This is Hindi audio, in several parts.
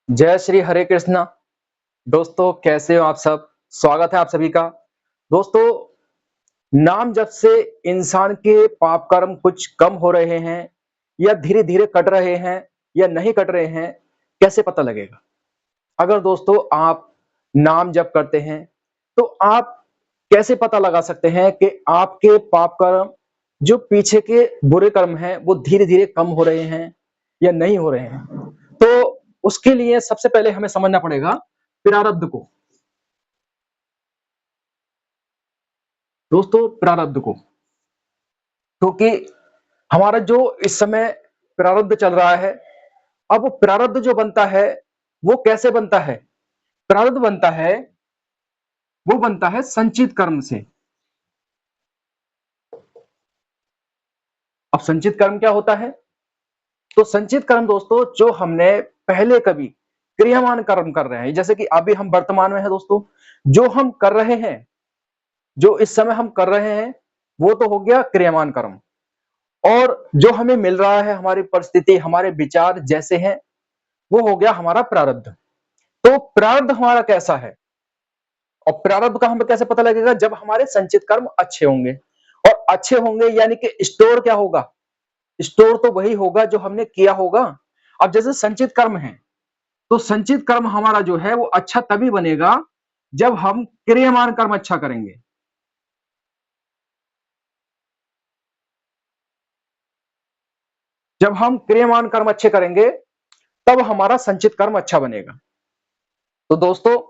जय श्री हरे कृष्णा। दोस्तों कैसे हो आप सब? स्वागत है आप सभी का। दोस्तों, नाम जप से इंसान के पाप कर्म कुछ कम हो रहे हैं या धीरे धीरे कट रहे हैं या नहीं कट रहे हैं, कैसे पता लगेगा? अगर दोस्तों आप नाम जप करते हैं तो आप कैसे पता लगा सकते हैं कि आपके पाप कर्म जो पीछे के बुरे कर्म हैं वो धीरे धीरे कम हो रहे हैं या नहीं हो रहे हैं? तो उसके लिए सबसे पहले हमें समझना पड़ेगा प्रारब्ध को। दोस्तों, प्रारब्ध को, क्योंकि हमारा जो इस समय प्रारब्ध चल रहा है, अब वो प्रारब्ध जो बनता है वो कैसे बनता है? प्रारब्ध बनता है, वो बनता है संचित कर्म से। अब संचित कर्म क्या होता है? तो संचित कर्म दोस्तों, जो हमने पहले कभी क्रियामान कर्म कर रहे हैं, जैसे कि अभी हम वर्तमान में है दोस्तों, जो हम कर रहे हैं, जो इस समय हम कर रहे हैं, वो तो हो गया क्रियामान कर्म। और जो हमें मिल रहा है, हमारी परिस्थिति, हमारे विचार जैसे हैं, वो हो गया हमारा प्रारब्ध। तो प्रारब्ध हमारा कैसा है और प्रारब्ध का हमें कैसे पता लगेगा? जब हमारे संचित कर्म अच्छे होंगे। और अच्छे होंगे यानी कि स्टोर क्या होगा? स्टोर तो वही होगा जो हमने किया होगा। अब जैसे संचित कर्म है, तो संचित कर्म हमारा जो है वो अच्छा तभी बनेगा जब हम क्रियमान कर्म अच्छा करेंगे। जब हम क्रियमान कर्म अच्छे करेंगे तब हमारा संचित कर्म अच्छा बनेगा। तो दोस्तों,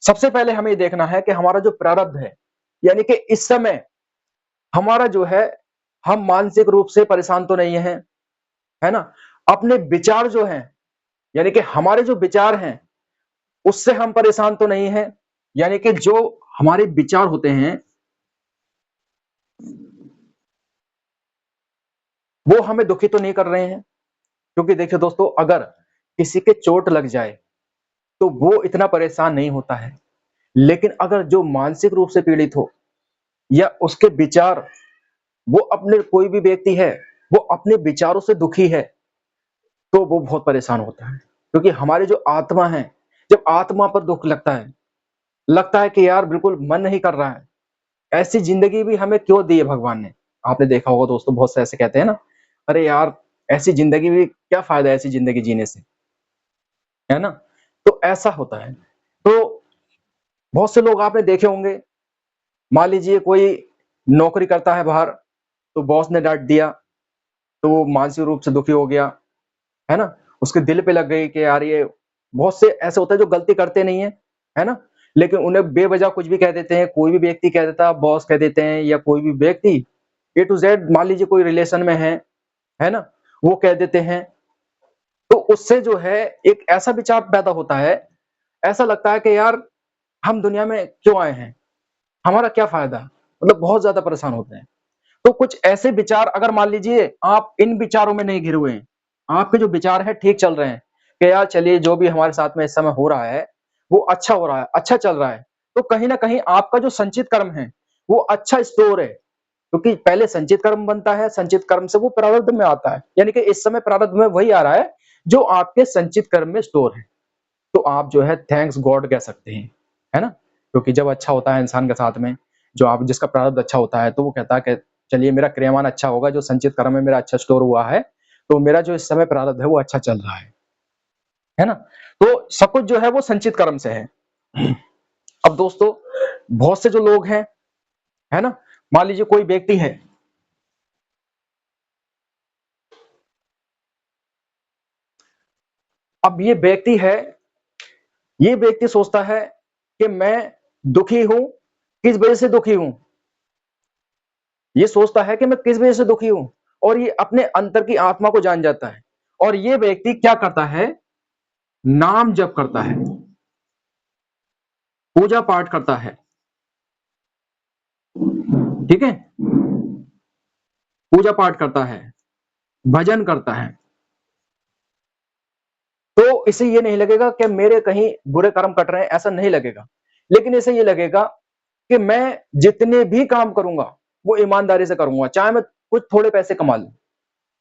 सबसे पहले हमें ये देखना है कि हमारा जो प्रारब्ध है, यानी कि इस समय हमारा जो है, हम मानसिक रूप से परेशान तो नहीं है, है ना? अपने विचार जो हैं, यानी कि हमारे जो विचार हैं, उससे हम परेशान तो नहीं है, यानी कि जो हमारे विचार होते हैं वो हमें दुखी तो नहीं कर रहे हैं। क्योंकि देखिए दोस्तों, अगर किसी के चोट लग जाए तो वो इतना परेशान नहीं होता है, लेकिन अगर जो मानसिक रूप से पीड़ित हो या उसके विचार, वो अपने कोई भी व्यक्ति है, वो अपने विचारों से दुखी है, तो वो बहुत परेशान होता है। क्योंकि हमारी जो आत्मा है, जब आत्मा पर दुख लगता है कि यार बिल्कुल मन नहीं कर रहा है, ऐसी जिंदगी भी हमें क्यों दी है भगवान ने? आपने देखा होगा दोस्तों, बहुत से ऐसे कहते हैं ना, अरे यार ऐसी जिंदगी भी क्या फायदा है ऐसी जिंदगी जीने से, है ना? तो ऐसा होता है। तो बहुत से लोग आपने देखे होंगे, मान लीजिए कोई नौकरी करता है बाहर, तो बॉस ने डांट दिया, तो वो मानसिक रूप से दुखी हो गया, है ना? उसके दिल पे लग गई कि यार ये, बहुत से ऐसे होता है जो गलती करते नहीं है ना? लेकिन उन्हें बेवजह कुछ भी कह देते हैं, कोई भी व्यक्ति कह देता है, बॉस कह देते हैं या कोई भी व्यक्ति ए टू जेड, मान लीजिए कोई रिलेशन में है ना? वो कह देते हैं, तो उससे जो है एक ऐसा विचार पैदा होता है, ऐसा लगता है कि यार हम दुनिया में क्यों आए हैं? हमारा क्या फ़ायदा? मतलब बहुत ज़्यादा परेशान होते हैं। तो कुछ ऐसे विचार, अगर मान लीजिए आप इन विचारों में नहीं घिरे हुए हैं, आपके जो विचार हैं ठीक चल रहे हैं कि यार चलिए जो भी हमारे साथ में इस समय हो रहा है, वो अच्छा हो रहा है, अच्छा चल रहा है, तो कहीं न कहीं आपका जो संचित कर्म है, वो अच्छा स्टोर है। क्योंकि पहले संचित कर्म बनता है, संचित कर्म से वो प्रारब्ध में आता है। यानी कि इस समय प्रारब्ध में वही आ रहा है जो आपके संचित कर्म में स्टोर है। तो आप जो है थैंक्स गॉड कह सकते हैं, है ना? क्योंकि जब अच्छा होता है इंसान के साथ में, जो आप जिसका प्रारब्ध अच्छा होता है, तो वो कहता है कि चलिए मेरा क्रियामान अच्छा होगा, जो संचित कर्म में मेरा अच्छा स्टोर हुआ है, तो मेरा जो इस समय प्रारब्ध है वो अच्छा चल रहा है ना? तो सब कुछ जो है वो संचित कर्म से है। अब दोस्तों, बहुत से जो लोग हैं, है ना? मान लीजिए कोई व्यक्ति है, अब ये व्यक्ति सोचता है कि मैं दुखी हूं, किस वजह से दुखी हूं? ये सोचता है कि मैं किस वजह से दुखी हूं, और ये अपने अंतर की आत्मा को जान जाता है। और ये व्यक्ति क्या करता है? नाम जप करता है, पूजा पाठ करता है, ठीक है? पूजा पाठ करता है, भजन करता है, तो इसे ये नहीं लगेगा कि मेरे कहीं बुरे कर्म कट रहे हैं, ऐसा नहीं लगेगा। लेकिन इसे ये लगेगा कि मैं जितने भी काम करूंगा वो ईमानदारी से करूंगा, चाहे मैं कुछ थोड़े पैसे कमा लूं,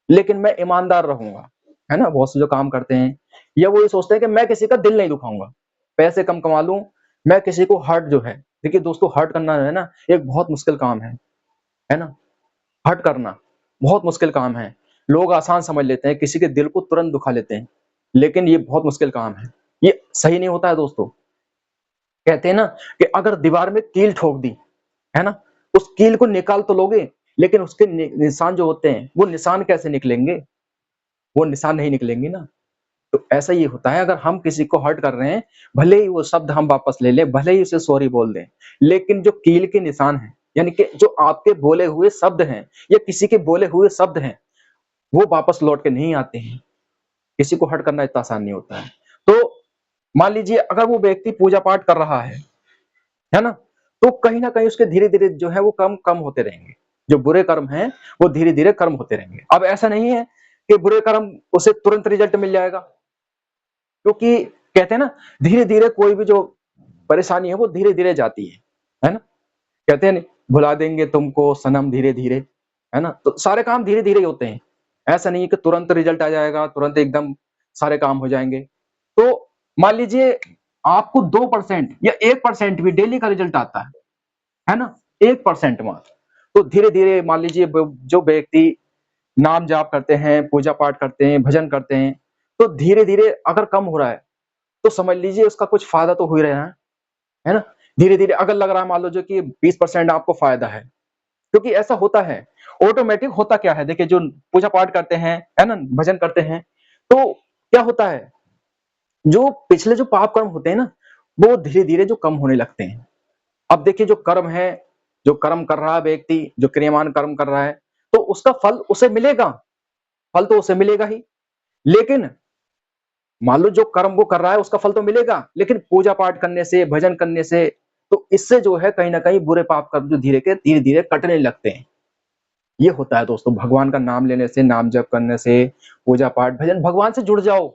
लेकिन मैं ईमानदार रहूंगा, है ना? बहुत से जो काम करते हैं या वो ये सोचते हैं कि मैं किसी का दिल नहीं दुखाऊंगा, पैसे कम कमा लूं, मैं किसी को हर्ट जो है, देखिए दोस्तों हर्ट करना जो है ना एक बहुत मुश्किल काम है ना, हर्ट करना बहुत मुश्किल काम है। लोग आसान समझ लेते हैं, किसी के दिल को तुरंत दुखा लेते हैं, लेकिन ये बहुत मुश्किल काम है, ये सही नहीं होता है दोस्तों। कहते हैं ना कि अगर दीवार में कील ठोक दी, है ना, उस कील को निकाल तो लोगे, लेकिन उसके निशान जो होते हैं वो निशान कैसे निकलेंगे, वो निशान नहीं निकलेंगे ना। तो ऐसा ही होता है, अगर हम किसी को हर्ट कर रहे हैं, भले ही वो शब्द हम वापस ले लें, भले ही उसे सॉरी बोल दें, लेकिन जो कील के निशान हैं, यानी कि जो आपके बोले हुए शब्द हैं या किसी के बोले हुए शब्द हैं, वो वापस लौट के नहीं आते हैं। किसी को हर्ट करना इतना आसान नहीं होता है। तो मान लीजिए अगर वो व्यक्ति पूजा पाठ कर रहा है ना, तो कहीं ना कहीं उसके धीरे धीरे जो है वो कम कम होते रहेंगे, जो बुरे कर्म हैं वो धीरे धीरे कर्म होते रहेंगे। अब ऐसा नहीं है कि बुरे कर्म उसे तुरंत रिजल्ट मिल जाएगा, क्योंकि कहते हैं ना धीरे धीरे कोई भी जो परेशानी है वो धीरे धीरे जाती है ना। कहते हैं नहीं, भुला देंगे तुमको सनम धीरे धीरे, है ना। तो सारे काम धीरे धीरे ही होते हैं, ऐसा नहीं है कि तुरंत रिजल्ट आ जाएगा, तुरंत एकदम सारे काम हो जाएंगे। तो मान लीजिए आपको 2% या 1% भी डेली का रिजल्ट आता है ना, 1% मात्र, तो धीरे धीरे मान लीजिए जो व्यक्ति नाम जाप करते हैं, पूजा पाठ करते हैं, भजन करते हैं, तो धीरे धीरे अगर कम हो रहा है तो समझ लीजिए उसका कुछ फायदा तो हो ही रहा है ना। धीरे धीरे अगर लग रहा है मान लो जो कि 20% आपको फायदा है, क्योंकि ऐसा होता है, ऑटोमेटिक होता क्या है, देखिए जो पूजा पाठ करते हैं, है ना, भजन करते हैं, तो क्या होता है, जो पिछले जो पाप कर्म होते हैं ना, वो धीरे धीरे जो कम होने लगते हैं। अब देखिए जो कर्म है, जो कर्म कर रहा है व्यक्ति, जो क्रियमान कर्म कर रहा है, तो उसका फल उसे मिलेगा, फल तो उसे मिलेगा ही, लेकिन मान लो जो कर्म वो कर रहा है उसका फल तो मिलेगा, लेकिन पूजा पाठ करने से, भजन करने से, तो इससे जो है कहीं ना कहीं बुरे पाप कर्म जो धीरे धीरे कटने लगते हैं। ये होता है दोस्तों, भगवान का नाम लेने से, नाम जप करने से, पूजा पाठ भजन, भगवान से जुड़ जाओ,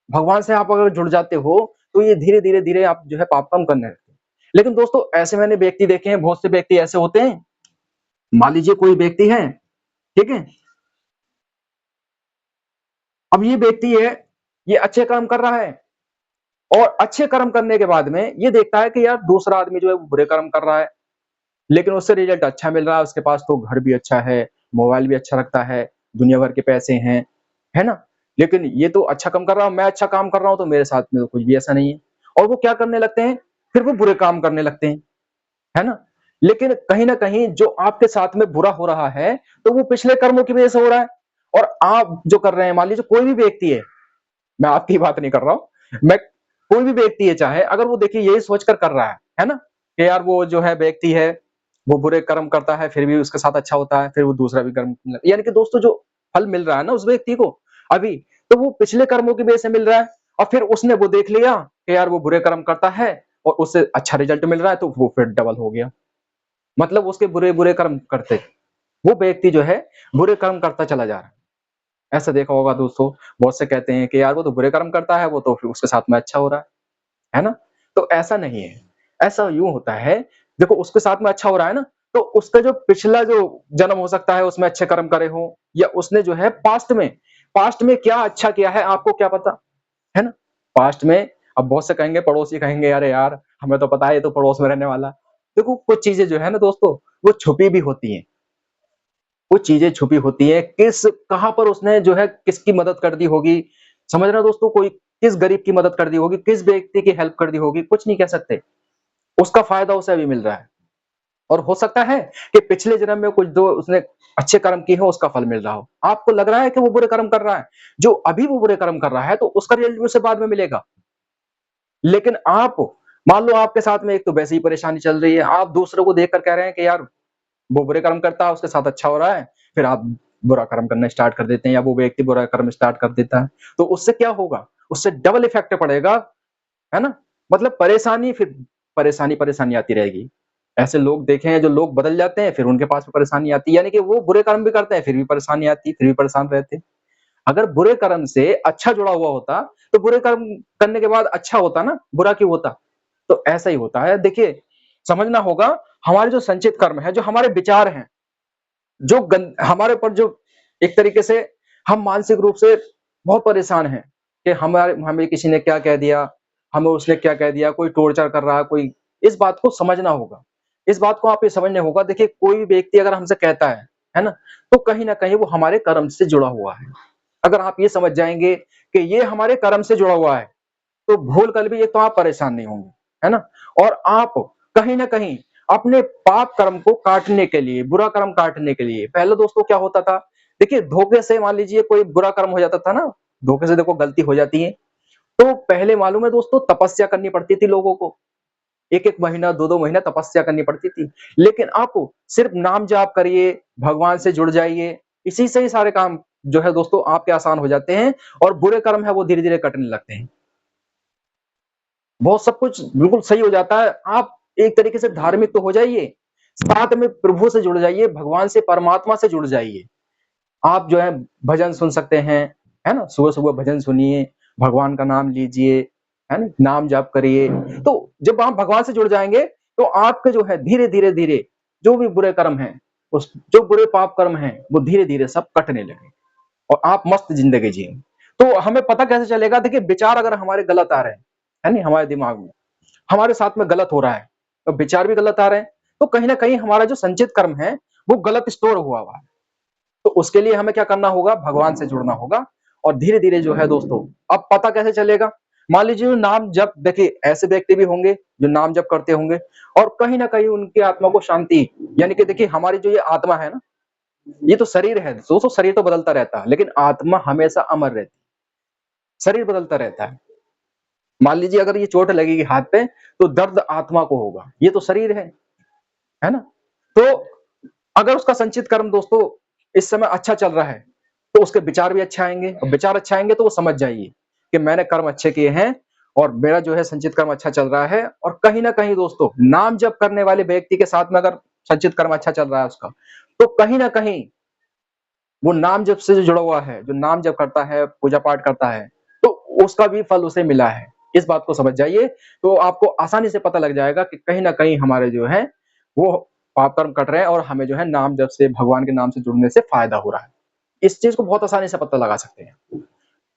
भगवान से आप अगर जुड़ जाते हो तो ये धीरे धीरे धीरे आप जो है पाप कम करने लगते हैं। लेकिन दोस्तों ऐसे मैंने व्यक्ति देखे हैं, बहुत से व्यक्ति ऐसे होते हैं, मान लीजिए कोई व्यक्ति है, ठीक है, अब ये व्यक्ति है, ये अच्छे कर्म कर रहा है, और अच्छे कर्म करने के बाद में ये देखता है कि यार दूसरा आदमी जो है वो बुरे कर्म कर रहा है, लेकिन उससे रिजल्ट अच्छा मिल रहा है, उसके पास तो घर भी अच्छा है, मोबाइल भी अच्छा रखता है, दुनिया भर के पैसे हैं, है ना, लेकिन ये तो अच्छा काम कर रहा हूं, मैं अच्छा काम कर रहा हूं, तो मेरे साथ में तो कुछ भी ऐसा नहीं है। और वो क्या करने लगते हैं, फिर वो बुरे काम करने लगते हैं, है ना। लेकिन कहीं ना कहीं जो आपके साथ में बुरा हो रहा है, तो वो पिछले कर्मों की वजह से हो रहा है, और आप जो कर रहे हैं, मान लीजिए कोई भी व्यक्ति है, मैं आपकी बात नहीं कर रहा हूं, मैं कोई भी व्यक्ति है चाहे, अगर वो देखिए यही सोचकर कर रहा है ना, कि यार वो जो है व्यक्ति है वो बुरे कर्म करता है, फिर भी उसके साथ अच्छा होता है, फिर वो दूसरा भी कर्म, यानी कि दोस्तों जो फल मिल रहा है ना उस व्यक्ति को अभी, तो वो पिछले कर्मों की वजह से मिल रहा है, और फिर उसने वो देख लिया कि यार वो बुरे कर्म करता है और उससे अच्छा रिजल्ट मिल रहा है, तो वो फिर डबल हो गया, मतलब उसके बुरे बुरे कर्म करते वो व्यक्ति जो है बुरे कर्म करता चला जा रहा है। ऐसा देखा होगा दोस्तों, बहुत से कहते हैं कि यार वो तो बुरे कर्म करता है, वो तो फिर उसके साथ में अच्छा हो रहा है ना। तो ऐसा नहीं है, ऐसा यूं होता है, देखो उसके साथ में अच्छा हो रहा है ना, तो उसका जो पिछला जो जन्म हो सकता है उसमें अच्छे कर्म करे हो, या उसने जो है पास्ट में क्या अच्छा किया है आपको क्या पता, है ना। पास्ट में अब बहुत से कहेंगे, पड़ोसी कहेंगे अरे यार हमें तो पता है ये तो पड़ोस में रहने वाला। देखो कुछ चीजें जो है ना दोस्तों वो छुपी भी होती हैं, कुछ चीजें छुपी होती है, किस कहां पर उसने जो है किसकी मदद कर दी होगी, समझ रहे हो दोस्तों, कोई किस गरीब की मदद कर दी होगी, किस व्यक्ति की हेल्प कर दी होगी, कुछ नहीं कह सकते, उसका फायदा उसे अभी मिल रहा है। और हो सकता है कि पिछले जन्म में कुछ जो उसने अच्छे कर्म किए हो उसका फल मिल रहा हो, आपको लग रहा है कि वो बुरे कर्म कर रहा है, जो अभी वो बुरे कर्म कर रहा है तो उसका रिजल्ट भी उसे बाद में मिलेगा। लेकिन आप मान लो आपके साथ में एक तो वैसे ही परेशानी चल रही है, आप दूसरों को देखकर कह रहे हैं कि यार वो बुरे कर्म करता है उसके साथ अच्छा हो रहा है, फिर आप बुरा कर्म करना स्टार्ट कर देते हैं, या वो व्यक्ति बुरा कर्म स्टार्ट कर देता है, तो उससे क्या होगा, उससे डबल इफेक्ट पड़ेगा, है ना। मतलब परेशानी, फिर परेशानी परेशानी आती रहेगी। ऐसे लोग देखे हैं जो लोग बदल जाते हैं, फिर उनके पास में परेशानी आती है, यानी कि वो बुरे कर्म भी करते हैं फिर भी परेशानी आती है, फिर भी परेशान रहते हैं। अगर बुरे कर्म से अच्छा जुड़ा हुआ होता तो बुरे कर्म करने के बाद अच्छा होता ना, बुरा क्यों होता। तो ऐसा ही होता है, देखिए समझना होगा, हमारे जो संचित कर्म है, जो हमारे विचार हैं, जो हमारे ऊपर जो एक तरीके से हम मानसिक रूप से बहुत परेशान हैं, कि हमारे हमें किसी ने क्या कह दिया, हमें उसने क्या कह दिया, कोई टॉर्चर कर रहा है, कोई, इस बात को समझना होगा। इस बात को आप ये समझना होगा, देखिए कोई भी व्यक्ति अगर हमसे कहता है ना? तो कहीं न कहीं वो हमारे कर्म से जुड़ा हुआ है। अगर आप ये समझ जाएँगे कि ये हमारे कर्म से जुड़ा हुआ है, तो भूल-कर भी एक तो आप परेशान नहीं होंगे, है ना? और आप कहीं न कहीं अपने पाप कर्म को काटने के लिए, बुरा कर्म काटने के लिए, पहले दोस्तों क्या होता था, देखिए धोखे से मान लीजिए कोई बुरा कर्म हो जाता था ना, धोखे से देखो गलती हो जाती है, तो पहले मालूम है दोस्तों तपस्या करनी पड़ती थी लोगों को। 1-1 महीना, 2-2 महीना तपस्या करनी पड़ती थी। लेकिन आप सिर्फ नाम जाप करिए, भगवान से जुड़ जाइए, इसी से ही सारे काम जो है दोस्तों आपके आसान हो जाते हैं और बुरे कर्म है वो धीरे-धीरे कटने लगते हैं। बहुत सब कुछ बिल्कुल सही हो जाता है। आप एक तरीके से धार्मिक तो हो जाइए, साथ में प्रभु से जुड़ जाइए, भगवान से, परमात्मा से जुड़ जाइए। आप जो है भजन सुन सकते हैं, है ना? सुबह-सुबह भजन सुनिए, भगवान का नाम लीजिए, है ना? नाम जाप करिए। तो जब आप भगवान से जुड़ जाएँगे, तो आपके जो है धीरे-धीरे जो भी बुरे कर्म हैं, उस जो बुरे पाप कर्म हैं, वो धीरे-धीरे सब कटने लगेंगे और आप मस्त ज़िंदगी जिएँगे। तो हमें पता कैसे चलेगा? देखिए विचार अगर हमारे गलत आ रहे हैं, है नहीं? हमारे दिमाग में, हमारे साथ में गलत हो रहा है, तो विचार भी गलत आ रहे हैं, तो कहीं न कहीं हमारा जो संचित कर्म है, वो गलत स्टोर हुआ है। तो उसके लिए हमें क्या करना होगा? भगवान से जुड़ना होगा और धीरे-धीरे जो है दोस्तों, अब पता कैसे चलेगा? मान लीजिए जो नाम जप, देखिए ऐसे व्यक्ति भी होंगे जो नाम जप करते होंगे और कहीं न कहीं उनकी आत्मा को शांति, यानी कि देखिए हमारी जो ये आत्मा है ना, ये तो शरीर है, दोस्तों शरीर तो बदलता रहता है, लेकिन आत्मा हमेशा अमर रहती है, शरीर बदलता रहता है। मान लीजिए अगर ये चोट लगेगी हाथ पे, तो दर्द आत्मा को होगा, ये तो शरीर है ना? तो अगर उसका संचित कर्म दोस्तों इस समय अच्छा चल रहा है, तो उसके विचार भी अच्छे आएँगे और विचार अच्छे आएँगे तो वो समझ जाइए कि मैंने कर्म अच्छे किए हैं और मेरा जो है संचित कर्म अच्छा चल रहा है और कहीं न कहीं दोस्तों नाम जप करने वाले व्यक्ति के साथ में अगर संचित कर्म अच्छा चल रहा है उसका, तो कहीं न कहीं वो नाम जप से जो जुड़ा हुआ है, जो नाम जप करता है, पूजा-पाठ करता है, तो उसका भी फल उसे मिला है। इस बात को समझ जाइए, तो आपको आसानी से पता लग जाएगा कि कहीं न कहीं हमारे जो है, वो पाप कर्म कट रहे हैं और हमें जो है नाम जप से, भगवान के नाम से जुड़ने से फ़ायदा हो रहा है। इस चीज़ को बहुत आसानी से पता लगा सकते हैं।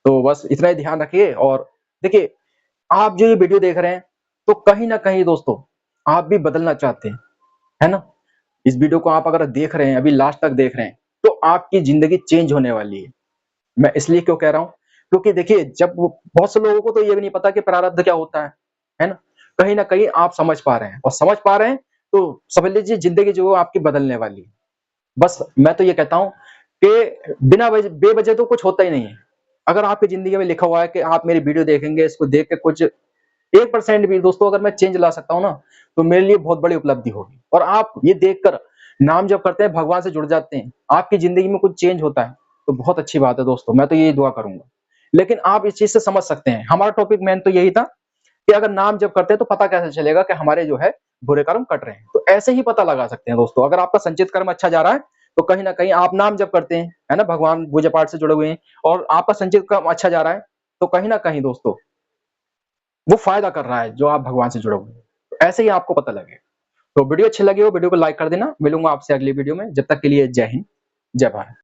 तो बस इतना ही ध्यान रखिए और देखिए, आप जो ये वीडियो देख रहे हैं, तो कहीं न कहीं दोस्तों, आप भी बदलना चाहते हैं, है ना? इस वीडियो को आप अगर देख रहे हैं, अभी लास्ट तक देख रहे हैं, तो आपकी ज़िंदगी चेंज होने वाली है। मैं इसलिए क्यों कह रहा हूँ? क्योंकि देखिए जब वो बहुत से लोगों को तो ये भी नहीं पता कि प्रारब्ध क्या होता है ना? कहीं न कहीं आप समझ पा रहे हैं और समझ पा रहे हैं, तो समझ लीजिए ज़िंदगी जो है आपकी बदलने वाली है। बस मैं तो ये कहता हूँ कि बिना बेवजह तो कुछ होता ही नहीं है। अगर आपकी ज़िंदगी में लिखा हुआ है कि आप मेरी वीडियो देखेंगे, इसको देख के कुछ 1% भी दोस्तों अगर मैं चेंज ला सकता हूँ ना, तो मेरे लिए बहुत बड़ी उपलब्धि होगी और आप ये देखकर नाम जप करते हैं, भगवान से जुड़ जाते हैं, आपकी ज़िंदगी में कुछ चेंज होता है, तो बहुत अच्छी बात है दोस्तों, मैं तो यही दुआ करूँगा। लेकिन आप इस चीज़ से समझ सकते हैं, हमारा टॉपिक मेन तो यही था कि अगर नाम जप करते हैं तो पता कैसे चलेगा कि हमारे जो है बुरे कर्म कट रहे हैं। तो ऐसे ही पता लगा सकते हैं दोस्तों, अगर आपका संचित कर्म अच्छा जा रहा है, तो कहीं न कहीं आप नाम जप करते हैं, है ना? भगवान पूजा-पाठ से जुड़े हुए हैं और आपका संचित कर्म अच्छा जा रहा है, तो कहीं न कहीं दोस्तों वो फ़ायदा कर रहा है, जो आप भगवान से जुड़े हुए हैं। तो ऐसे ही आपको पता लगेगा। तो वीडियो अच्छी लगी हो, वीडियो को लाइक कर देना। मिलूँगा आपसे अगली वीडियो में। जब तक के लिए जय हिंद, जय भारत।